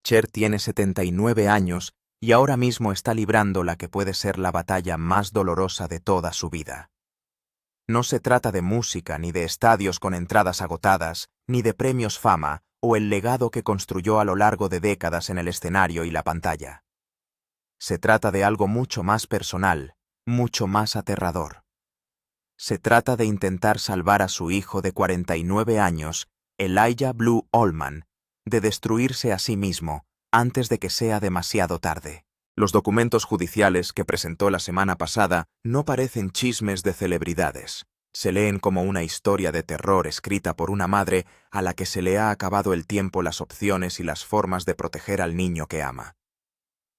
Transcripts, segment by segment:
Cher tiene 79 años y ahora mismo está librando la que puede ser la batalla más dolorosa de toda su vida. No se trata de música, ni de estadios con entradas agotadas, ni de premios fama o el legado que construyó a lo largo de décadas en el escenario y la pantalla. Se trata de algo mucho más personal, mucho más aterrador. Se trata de intentar salvar a su hijo de 49 años, Elijah Blue Allman, de destruirse a sí mismo antes de que sea demasiado tarde. Los documentos judiciales que presentó la semana pasada no parecen chismes de celebridades. Se leen como una historia de terror escrita por una madre a la que se le ha acabado el tiempo, las opciones y las formas de proteger al niño que ama.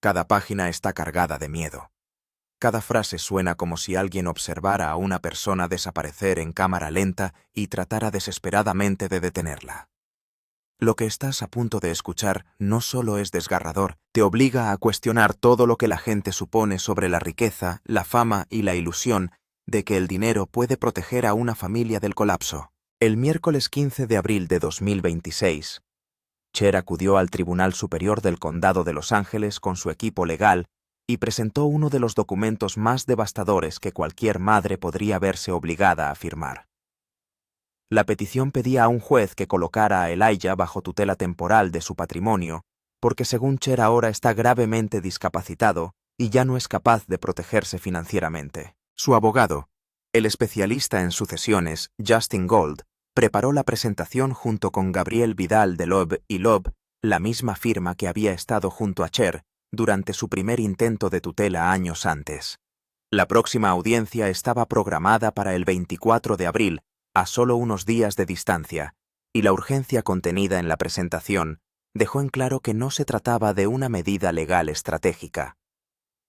Cada página está cargada de miedo. Cada frase suena como si alguien observara a una persona desaparecer en cámara lenta y tratara desesperadamente de detenerla. Lo que estás a punto de escuchar no solo es desgarrador, te obliga a cuestionar todo lo que la gente supone sobre la riqueza, la fama y la ilusión de que el dinero puede proteger a una familia del colapso. El miércoles 15 de abril de 2026, Cher acudió al Tribunal Superior del Condado de Los Ángeles con su equipo legal y presentó uno de los documentos más devastadores que cualquier madre podría verse obligada a firmar. La petición pedía a un juez que colocara a Elijah bajo tutela temporal de su patrimonio, porque según Cher ahora está gravemente discapacitado y ya no es capaz de protegerse financieramente. Su abogado, el especialista en sucesiones Justin Gold, preparó la presentación junto con Gabriel Vidal de Loeb y Loeb, la misma firma que había estado junto a Cher durante su primer intento de tutela años antes. La próxima audiencia estaba programada para el 24 de abril, a solo unos días de distancia, y la urgencia contenida en la presentación dejó en claro que no se trataba de una medida legal estratégica.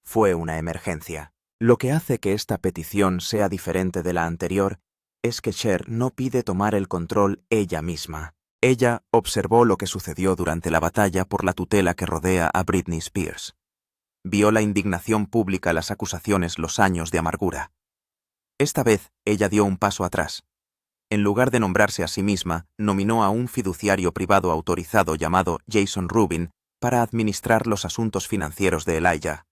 Fue una emergencia. Lo que hace que esta petición sea diferente de la anterior es que Cher no pide tomar el control ella misma. Ella observó lo que sucedió durante la batalla por la tutela que rodea a Britney Spears. Vio la indignación pública, las acusaciones, los años de amargura. Esta vez, ella dio un paso atrás. En lugar de nombrarse a sí misma, nominó a un fiduciario privado autorizado llamado Jason Rubin para administrar los asuntos financieros de Elijah.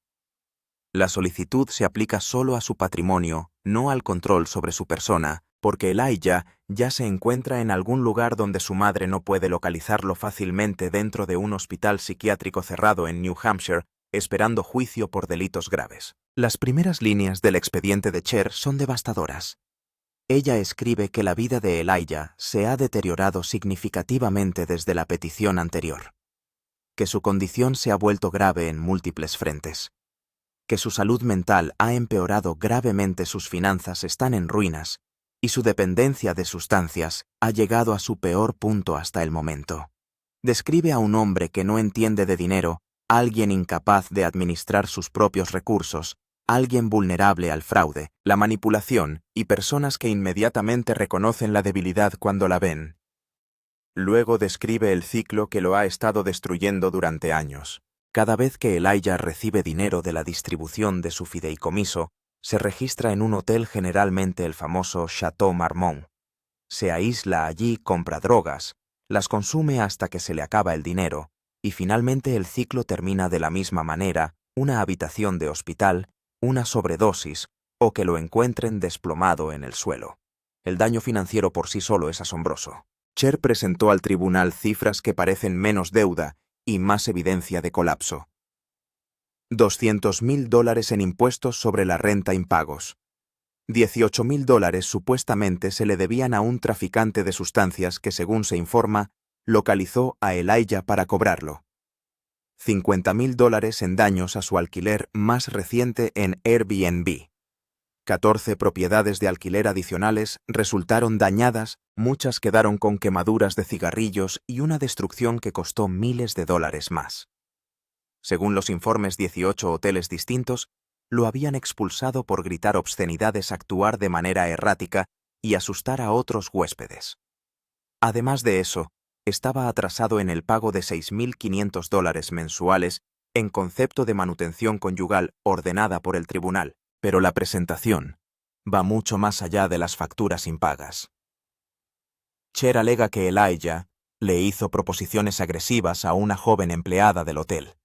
La solicitud se aplica solo a su patrimonio, no al control sobre su persona, porque Elijah ya se encuentra en algún lugar donde su madre no puede localizarlo fácilmente dentro de un hospital psiquiátrico cerrado en New Hampshire, esperando juicio por delitos graves. Las primeras líneas del expediente de Cher son devastadoras. Ella escribe que la vida de Elijah se ha deteriorado significativamente desde la petición anterior, que su condición se ha vuelto grave en múltiples frentes, que su salud mental ha empeorado gravemente, sus finanzas están en ruinas, y su dependencia de sustancias ha llegado a su peor punto hasta el momento. Describe a un hombre que no entiende de dinero, alguien incapaz de administrar sus propios recursos, alguien vulnerable al fraude, la manipulación y personas que inmediatamente reconocen la debilidad cuando la ven. Luego describe el ciclo que lo ha estado destruyendo durante años. Cada vez que Elijah recibe dinero de la distribución de su fideicomiso, se registra en un hotel, generalmente el famoso Chateau Marmont. Se aísla allí, compra drogas, las consume hasta que se le acaba el dinero, y finalmente el ciclo termina de la misma manera: una habitación de hospital, una sobredosis, o que lo encuentren desplomado en el suelo. El daño financiero por sí solo es asombroso. Cher presentó al tribunal cifras que parecen menos deuda y más evidencia de colapso. $200.000 en impuestos sobre la renta impagos. $18.000 supuestamente se le debían a un traficante de sustancias que, según se informa, localizó a Elijah para cobrarlo. $50.000 en daños a su alquiler más reciente en Airbnb. 14 propiedades de alquiler adicionales resultaron dañadas, muchas quedaron con quemaduras de cigarrillos y una destrucción que costó miles de dólares más. Según los informes, 18 hoteles distintos lo habían expulsado por gritar obscenidades, actuar de manera errática y asustar a otros huéspedes. Además de eso, estaba atrasado en el pago de $6.500 mensuales en concepto de manutención conyugal ordenada por el tribunal, pero la presentación va mucho más allá de las facturas impagas. Cher alega que Elijah Le hizo proposiciones agresivas a una joven empleada del hotel,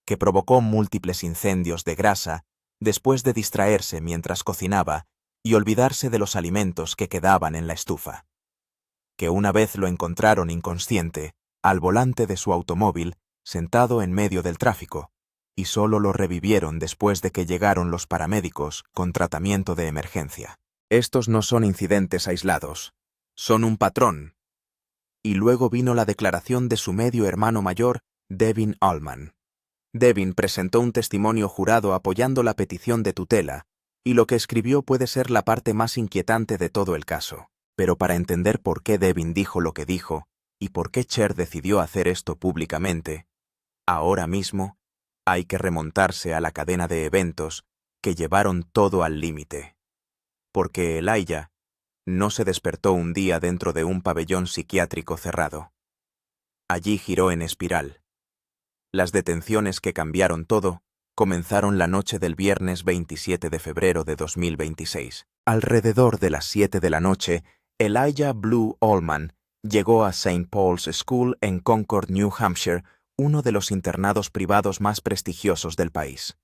que provocó múltiples incendios de grasa después de distraerse mientras cocinaba y olvidarse de los alimentos que quedaban en la estufa. Que una vez lo encontraron inconsciente, al volante de su automóvil, sentado en medio del tráfico, y solo lo revivieron después de que llegaron los paramédicos con tratamiento de emergencia. Estos no son incidentes aislados, son un patrón. Y luego vino la declaración de su medio hermano mayor, Devin Allman. Devin presentó un testimonio jurado apoyando la petición de tutela, y lo que escribió puede ser la parte más inquietante de todo el caso. Pero para entender por qué Devin dijo lo que dijo, y por qué Cher decidió hacer esto públicamente, ahora mismo hay que remontarse a la cadena de eventos que llevaron todo al límite. Porque Elijah no se despertó un día dentro de un pabellón psiquiátrico cerrado. Allí giró en espiral. Las detenciones que cambiaron todo comenzaron la noche del viernes 27 de febrero de 2026. Alrededor de las 7 de la noche, Elijah Blue Allman llegó a St. Paul's School en Concord, New Hampshire, uno de los internados privados más prestigiosos del país.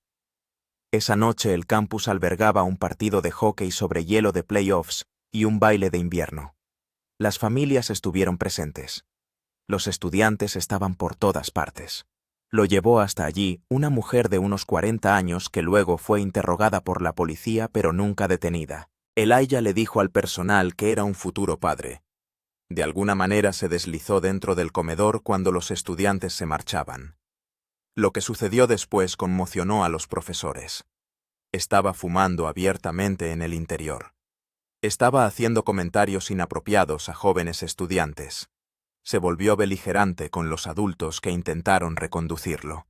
Esa noche el campus albergaba un partido de hockey sobre hielo de playoffs y un baile de invierno. Las familias estuvieron presentes. Los estudiantes estaban por todas partes. Lo llevó hasta allí una mujer de unos 40 años que luego fue interrogada por la policía pero nunca detenida. Elijah le dijo al personal que era un futuro padre. De alguna manera se deslizó dentro del comedor cuando los estudiantes se marchaban. Lo que sucedió después conmocionó a los profesores. Estaba fumando abiertamente en el interior. Estaba haciendo comentarios inapropiados a jóvenes estudiantes. Se volvió beligerante con los adultos que intentaron reconducirlo.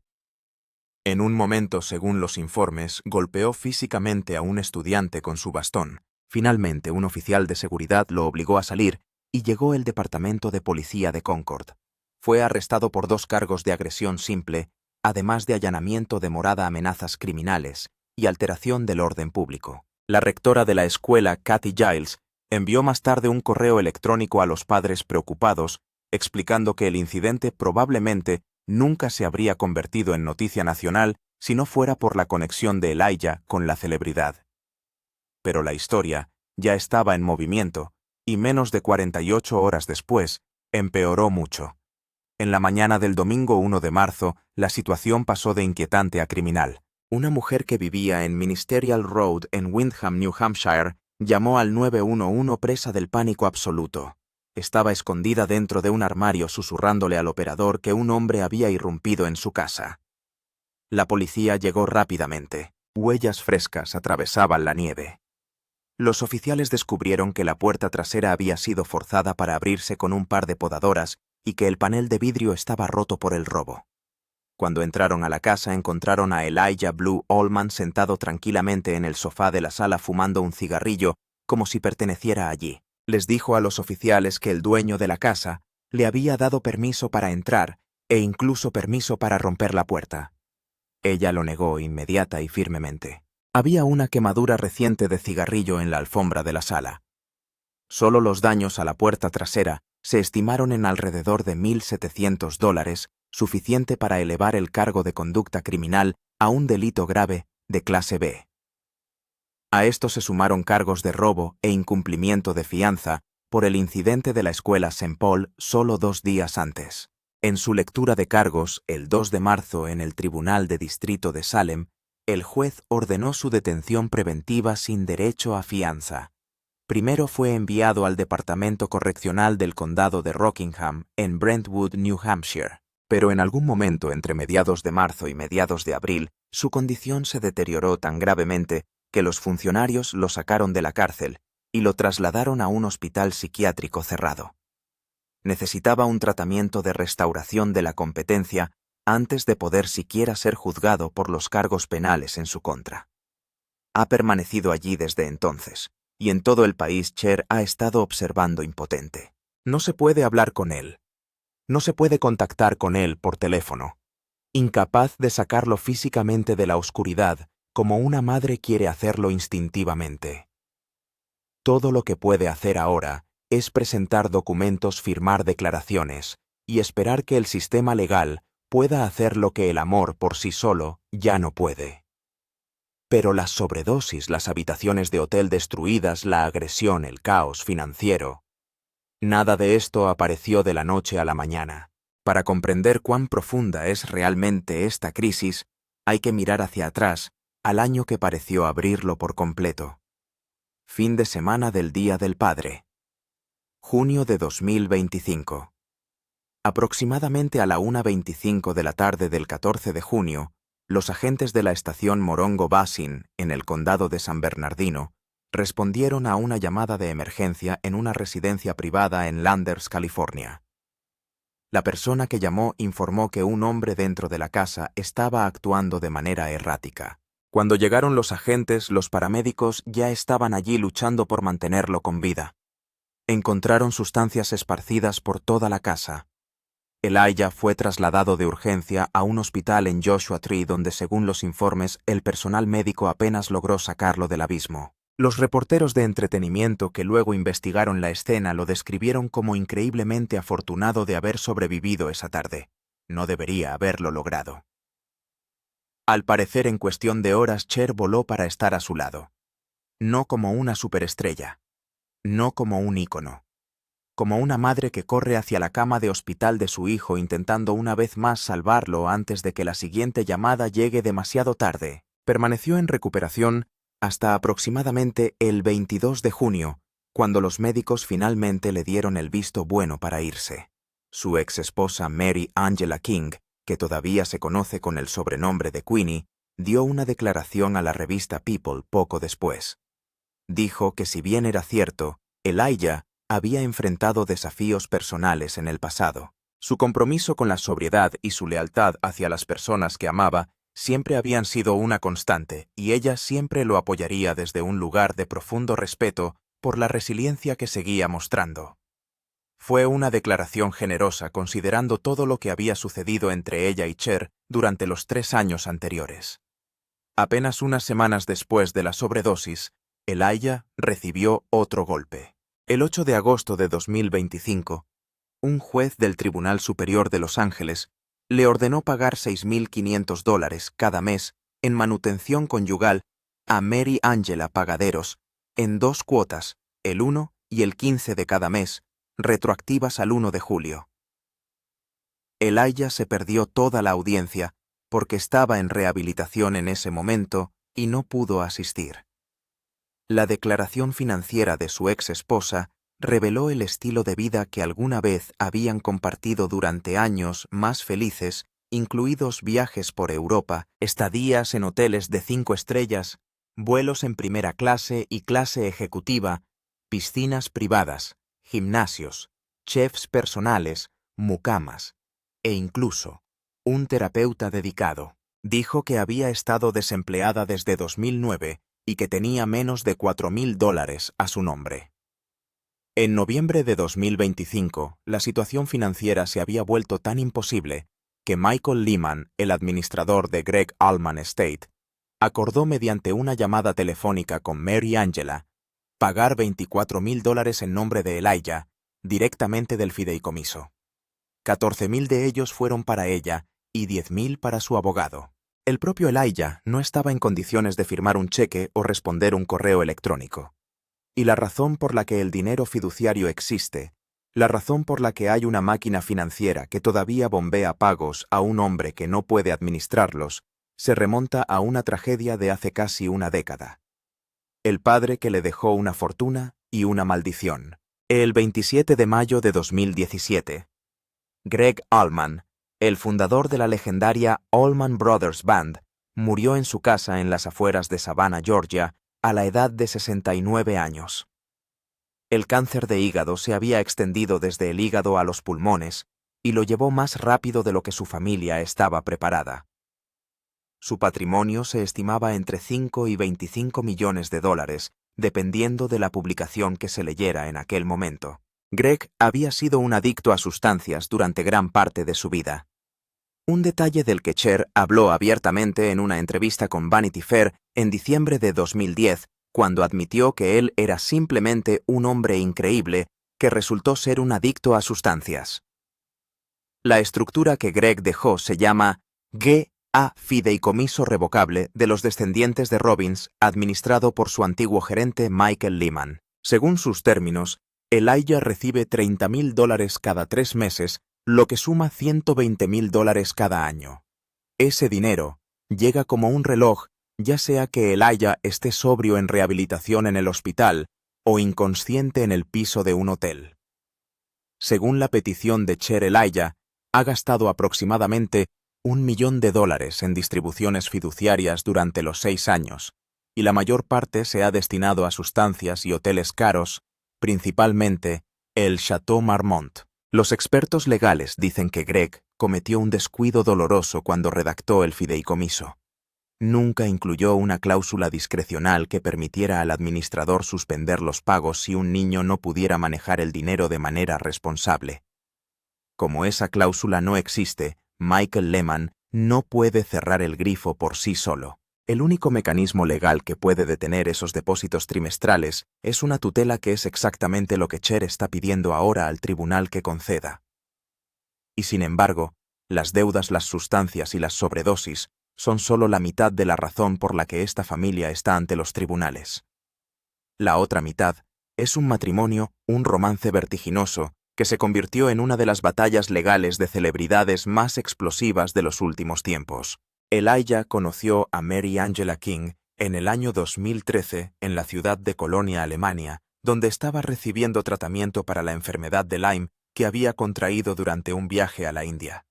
En un momento, según los informes, golpeó físicamente a un estudiante con su bastón. Finalmente, un oficial de seguridad lo obligó a salir y llegó el departamento de policía de Concord. Fue arrestado por 2 cargos de agresión simple, además de allanamiento de morada, amenazas criminales y alteración del orden público. La rectora de la escuela, Kathy Giles, envió más tarde un correo electrónico a los padres preocupados, explicando que el incidente probablemente nunca se habría convertido en noticia nacional si no fuera por la conexión de Elijah con la celebridad. Pero la historia ya estaba en movimiento, y menos de 48 horas después, empeoró mucho. En la mañana del domingo 1 de marzo, la situación pasó de inquietante a criminal. Una mujer que vivía en Ministerial Road en Windham, New Hampshire, llamó al 911 presa del pánico absoluto. Estaba escondida dentro de un armario susurrándole al operador que un hombre había irrumpido en su casa. La policía llegó rápidamente. Huellas frescas atravesaban la nieve. Los oficiales descubrieron que la puerta trasera había sido forzada para abrirse con un par de podadoras y que el panel de vidrio estaba roto por el robo. Cuando entraron a la casa encontraron a Elijah Blue Allman sentado tranquilamente en el sofá de la sala fumando un cigarrillo como si perteneciera allí. Les dijo a los oficiales que el dueño de la casa le había dado permiso para entrar e incluso permiso para romper la puerta. Ella lo negó inmediata y firmemente. Había una quemadura reciente de cigarrillo en la alfombra de la sala. Solo los daños a la puerta trasera se estimaron en alrededor de $1,700, suficiente para elevar el cargo de conducta criminal a un delito grave de clase B. A esto se sumaron cargos de robo e incumplimiento de fianza por el incidente de la escuela St. Paul solo 2 días antes. En su lectura de cargos, el 2 de marzo en el Tribunal de Distrito de Salem, el juez ordenó su detención preventiva sin derecho a fianza. Primero fue enviado al Departamento Correccional del Condado de Rockingham, en Brentwood, New Hampshire. Pero en algún momento entre mediados de marzo y mediados de abril, su condición se deterioró tan gravemente que los funcionarios lo sacaron de la cárcel y lo trasladaron a un hospital psiquiátrico cerrado. Necesitaba un tratamiento de restauración de la competencia antes de poder siquiera ser juzgado por los cargos penales en su contra. Ha permanecido allí desde entonces, y en todo el país Cher ha estado observando impotente. No se puede hablar con él. No se puede contactar con él por teléfono. Incapaz de sacarlo físicamente de la oscuridad, como una madre quiere hacerlo instintivamente. Todo lo que puede hacer ahora es presentar documentos, firmar declaraciones y esperar que el sistema legal pueda hacer lo que el amor por sí solo ya no puede. Pero las sobredosis, las habitaciones de hotel destruidas, la agresión, el caos financiero, nada de esto apareció de la noche a la mañana. Para comprender cuán profunda es realmente esta crisis, hay que mirar hacia atrás, al año que pareció abrirlo por completo. Fin de semana del Día del Padre. Junio de 2025. Aproximadamente a la 1:25 de la tarde del 14 de junio, los agentes de la estación Morongo Basin, en el condado de San Bernardino, respondieron a una llamada de emergencia en una residencia privada en Landers, California. La persona que llamó informó que un hombre dentro de la casa estaba actuando de manera errática. Cuando llegaron los agentes, los paramédicos ya estaban allí luchando por mantenerlo con vida. Encontraron sustancias esparcidas por toda la casa. Elijah fue trasladado de urgencia a un hospital en Joshua Tree donde, según los informes, el personal médico apenas logró sacarlo del abismo. Los reporteros de entretenimiento que luego investigaron la escena lo describieron como increíblemente afortunado de haber sobrevivido esa tarde. No debería haberlo logrado. Al parecer, en cuestión de horas, Cher voló para estar a su lado. No como una superestrella. No como un ícono. Como una madre que corre hacia la cama de hospital de su hijo intentando una vez más salvarlo antes de que la siguiente llamada llegue demasiado tarde. Permaneció en recuperación hasta aproximadamente el 22 de junio, cuando los médicos finalmente le dieron el visto bueno para irse. Su ex esposa Mary Angela King, que todavía se conoce con el sobrenombre de Queenie, dio una declaración a la revista People poco después. Dijo que si bien era cierto, Elijah había enfrentado desafíos personales en el pasado. Su compromiso con la sobriedad y su lealtad hacia las personas que amaba siempre habían sido una constante, y ella siempre lo apoyaría desde un lugar de profundo respeto por la resiliencia que seguía mostrando. Fue una declaración generosa considerando todo lo que había sucedido entre ella y Cher durante los 3 años anteriores. Apenas unas semanas después de la sobredosis, Elijah recibió otro golpe. El 8 de agosto de 2025, un juez del Tribunal Superior de Los Ángeles le ordenó pagar $6,500 cada mes en manutención conyugal a Mary Angela Pagaderos en 2 cuotas, el 1 y el 15 de cada mes, retroactivas al 1 de julio. Elijah se perdió toda la audiencia porque estaba en rehabilitación en ese momento y no pudo asistir. La declaración financiera de su ex esposa reveló el estilo de vida que alguna vez habían compartido durante años más felices, incluidos viajes por Europa, estadías en hoteles de 5 estrellas, vuelos en primera clase y clase ejecutiva, piscinas privadas, gimnasios, chefs personales, mucamas, e incluso un terapeuta dedicado. Dijo que había estado desempleada desde 2009 y que tenía menos de $4,000 a su nombre. En noviembre de 2025, la situación financiera se había vuelto tan imposible que Michael Lehman, el administrador de Greg Allman Estate, acordó mediante una llamada telefónica con Mary Angela pagar $24,000 en nombre de Elijah directamente del fideicomiso. 14,000 de ellos fueron para ella y 10,000 para su abogado. El propio Elijah no estaba en condiciones de firmar un cheque o responder un correo electrónico. Y la razón por la que el dinero fiduciario existe, la razón por la que hay una máquina financiera que todavía bombea pagos a un hombre que no puede administrarlos, se remonta a una tragedia de hace casi una década. El padre que le dejó una fortuna y una maldición. El 27 de mayo de 2017, Greg Allman, el fundador de la legendaria Allman Brothers Band, murió en su casa en las afueras de Savannah, Georgia, a la edad de 69 años. El cáncer de hígado se había extendido desde el hígado a los pulmones y lo llevó más rápido de lo que su familia estaba preparada. Su patrimonio se estimaba entre 5 y 25 millones de dólares, dependiendo de la publicación que se leyera en aquel momento. Greg había sido un adicto a sustancias durante gran parte de su vida. Un detalle del que Cher habló abiertamente en una entrevista con Vanity Fair en diciembre de 2010, cuando admitió que él era simplemente un hombre increíble que resultó ser un adicto a sustancias. La estructura que Greg dejó se llama G.A. Fideicomiso Revocable de los descendientes de Robbins, administrado por su antiguo gerente Michael Lehman. Según sus términos, Elijah recibe $30,000 cada 3 meses, lo que suma $120,000 cada año. Ese dinero llega como un reloj, ya sea que Elijah esté sobrio en rehabilitación en el hospital o inconsciente en el piso de un hotel. Según la petición de Cher, Elijah ha gastado aproximadamente $1 millón en distribuciones fiduciarias durante los 6 años, y la mayor parte se ha destinado a sustancias y hoteles caros, principalmente el Chateau Marmont. Los expertos legales dicen que Greg cometió un descuido doloroso cuando redactó el fideicomiso. Nunca incluyó una cláusula discrecional que permitiera al administrador suspender los pagos si un niño no pudiera manejar el dinero de manera responsable. Como esa cláusula no existe, Michael Lehman no puede cerrar el grifo por sí solo. El único mecanismo legal que puede detener esos depósitos trimestrales es una tutela, que es exactamente lo que Cher está pidiendo ahora al tribunal que conceda. Y sin embargo, las deudas, las sustancias y las sobredosis son solo la mitad de la razón por la que esta familia está ante los tribunales. La otra mitad es un matrimonio, un romance vertiginoso, que se convirtió en una de las batallas legales de celebridades más explosivas de los últimos tiempos. Elijah conoció a Mary Angela King en el año 2013 en la ciudad de Colonia, Alemania, donde estaba recibiendo tratamiento para la enfermedad de Lyme que había contraído durante un viaje a la India.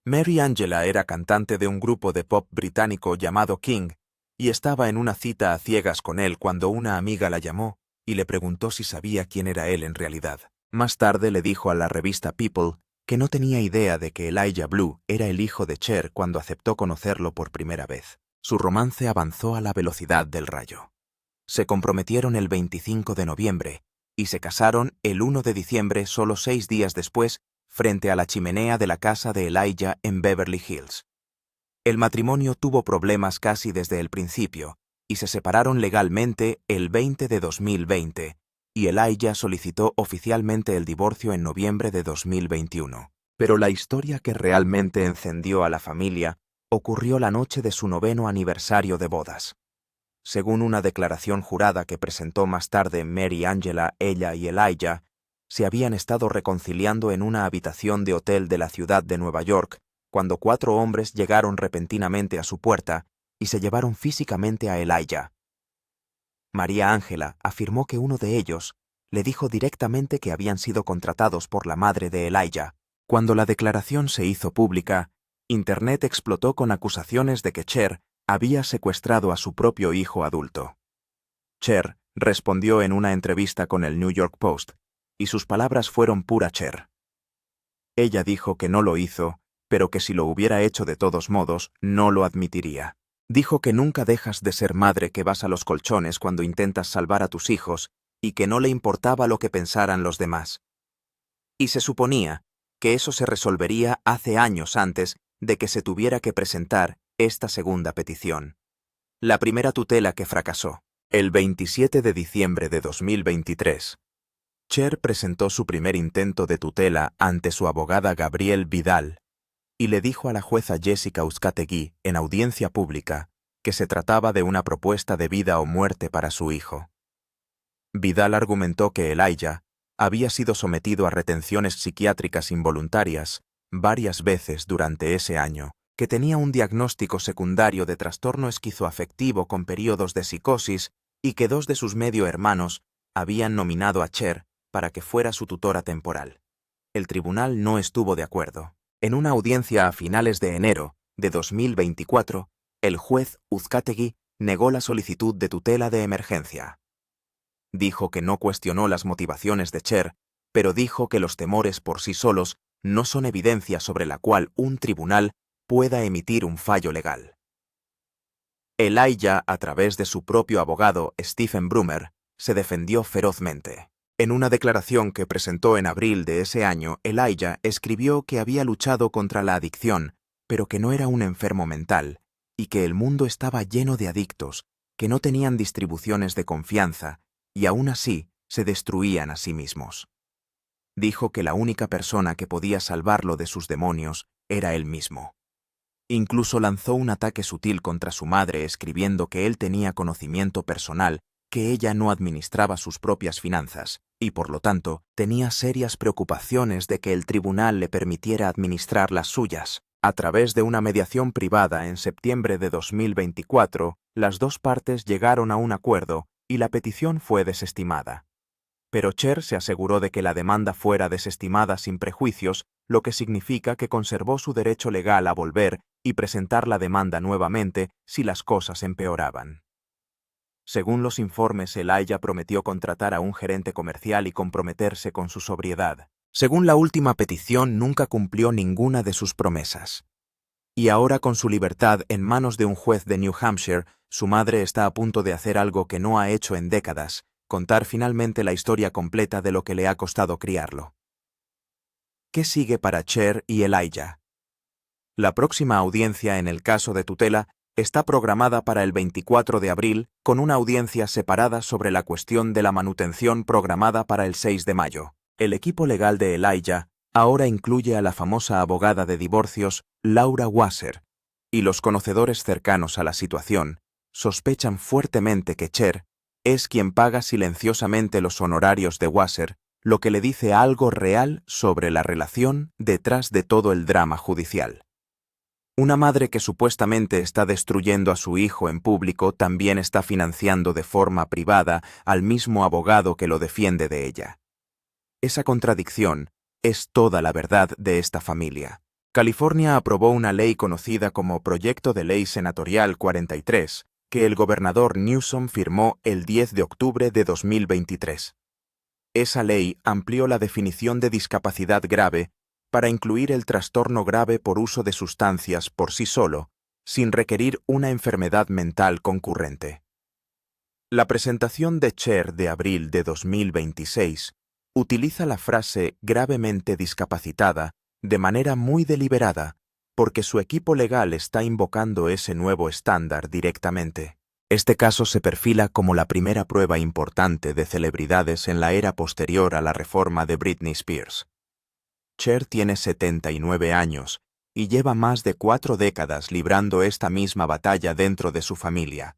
Mary Angela era cantante de un grupo de pop británico llamado King y estaba en una cita a ciegas con él cuando una amiga la llamó y le preguntó si sabía quién era él en realidad. Más tarde le dijo a la revista People que no tenía idea de que Elijah Blue era el hijo de Cher cuando aceptó conocerlo por primera vez. Su romance avanzó a la velocidad del rayo. Se comprometieron el 25 de noviembre y se casaron el 1 de diciembre, solo 6 días después, frente a la chimenea de la casa de Elijah en Beverly Hills. El matrimonio tuvo problemas casi desde el principio y se separaron legalmente el 20 de 2020, y Elijah solicitó oficialmente el divorcio en noviembre de 2021. Pero la historia que realmente encendió a la familia ocurrió la noche de su 9º aniversario de bodas. Según una declaración jurada que presentó más tarde Mary Angela, ella y Elijah se habían estado reconciliando en una habitación de hotel de la ciudad de Nueva York cuando 4 hombres llegaron repentinamente a su puerta y se llevaron físicamente a Elijah. María Ángela afirmó que uno de ellos le dijo directamente que habían sido contratados por la madre de Elijah. Cuando la declaración se hizo pública, Internet explotó con acusaciones de que Cher había secuestrado a su propio hijo adulto. Cher respondió en una entrevista con el New York Post, y sus palabras fueron pura Cher. Ella dijo que no lo hizo, pero que si lo hubiera hecho de todos modos, no lo admitiría. Dijo que nunca dejas de ser madre, que vas a los colchones cuando intentas salvar a tus hijos y que no le importaba lo que pensaran los demás. Y se suponía que eso se resolvería hace años antes de que se tuviera que presentar esta segunda petición. La primera tutela que fracasó. El 27 de diciembre de 2023, Cher presentó su primer intento de tutela ante su abogada Gabrielle Vidal y le dijo a la jueza Jessica Uzcategui en audiencia pública que se trataba de una propuesta de vida o muerte para su hijo. Vidal argumentó que Elijah había sido sometido a retenciones psiquiátricas involuntarias varias veces durante ese año, que tenía un diagnóstico secundario de trastorno esquizoafectivo con periodos de psicosis y que 2 de sus medio hermanos habían nominado a Cher para que fuera su tutora temporal. El tribunal no estuvo de acuerdo. En una audiencia a finales de enero de 2024, el juez Uzcategui negó la solicitud de tutela de emergencia. Dijo que no cuestionó las motivaciones de Cher, pero dijo que los temores por sí solos no son evidencia sobre la cual un tribunal pueda emitir un fallo legal. Elijah, a través de su propio abogado Stephen Brumer, se defendió ferozmente. En una declaración que presentó en abril de ese año, Elijah escribió que había luchado contra la adicción, pero que no era un enfermo mental, y que el mundo estaba lleno de adictos, que no tenían distribuciones de confianza, y aún así se destruían a sí mismos. Dijo que la única persona que podía salvarlo de sus demonios era él mismo. Incluso lanzó un ataque sutil contra su madre escribiendo que él tenía conocimiento personal, que ella no administraba sus propias finanzas, y por lo tanto tenía serias preocupaciones de que el tribunal le permitiera administrar las suyas. A través de una mediación privada en septiembre de 2024, las dos partes llegaron a un acuerdo y la petición fue desestimada. Pero Cher se aseguró de que la demanda fuera desestimada sin prejuicios, lo que significa que conservó su derecho legal a volver y presentar la demanda nuevamente si las cosas empeoraban. Según los informes, Elijah prometió contratar a un gerente comercial y comprometerse con su sobriedad. Según la última petición, nunca cumplió ninguna de sus promesas. Y ahora, con su libertad en manos de un juez de New Hampshire, su madre está a punto de hacer algo que no ha hecho en décadas: contar finalmente la historia completa de lo que le ha costado criarlo. ¿Qué sigue para Cher y Elijah? La próxima audiencia en el caso de tutela está programada para el 24 de abril, con una audiencia separada sobre la cuestión de la manutención programada para el 6 de mayo. El equipo legal de Elijah ahora incluye a la famosa abogada de divorcios Laura Wasser, y los conocedores cercanos a la situación sospechan fuertemente que Cher es quien paga silenciosamente los honorarios de Wasser, lo que le dice algo real sobre la relación detrás de todo el drama judicial. Una madre que supuestamente está destruyendo a su hijo en público también está financiando de forma privada al mismo abogado que lo defiende de ella. Esa contradicción es toda la verdad de esta familia. California aprobó una ley conocida como Proyecto de Ley Senatorial 43, que el gobernador Newsom firmó el 10 de octubre de 2023. Esa ley amplió la definición de discapacidad grave para incluir el trastorno grave por uso de sustancias por sí solo, sin requerir una enfermedad mental concurrente. La presentación de Cher de abril de 2026 utiliza la frase gravemente discapacitada de manera muy deliberada, porque su equipo legal está invocando ese nuevo estándar directamente. Este caso se perfila como la primera prueba importante de celebridades en la era posterior a la reforma de Britney Spears. Cher tiene 79 años y lleva más de 4 décadas librando esta misma batalla dentro de su familia.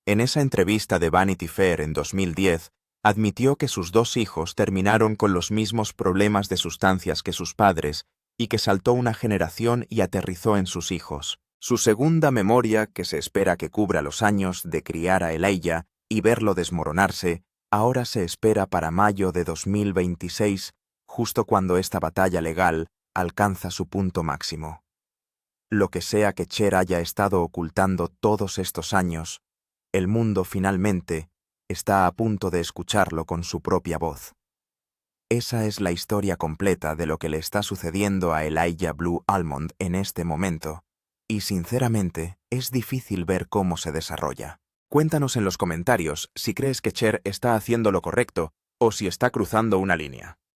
En esa entrevista de Vanity Fair en 2010, admitió que sus 2 hijos terminaron con los mismos problemas de sustancias que sus padres y que saltó una generación y aterrizó en sus hijos. Su segunda memoria, que se espera que cubra los años de criar a Elijah y verlo desmoronarse, ahora se espera para mayo de 2026, justo cuando esta batalla legal alcanza su punto máximo. Lo que sea que Cher haya estado ocultando todos estos años, el mundo finalmente está a punto de escucharlo con su propia voz. Esa es la historia completa de lo que le está sucediendo a Elijah Blue Almond en este momento, y sinceramente es difícil ver cómo se desarrolla. Cuéntanos en los comentarios si crees que Cher está haciendo lo correcto o si está cruzando una línea.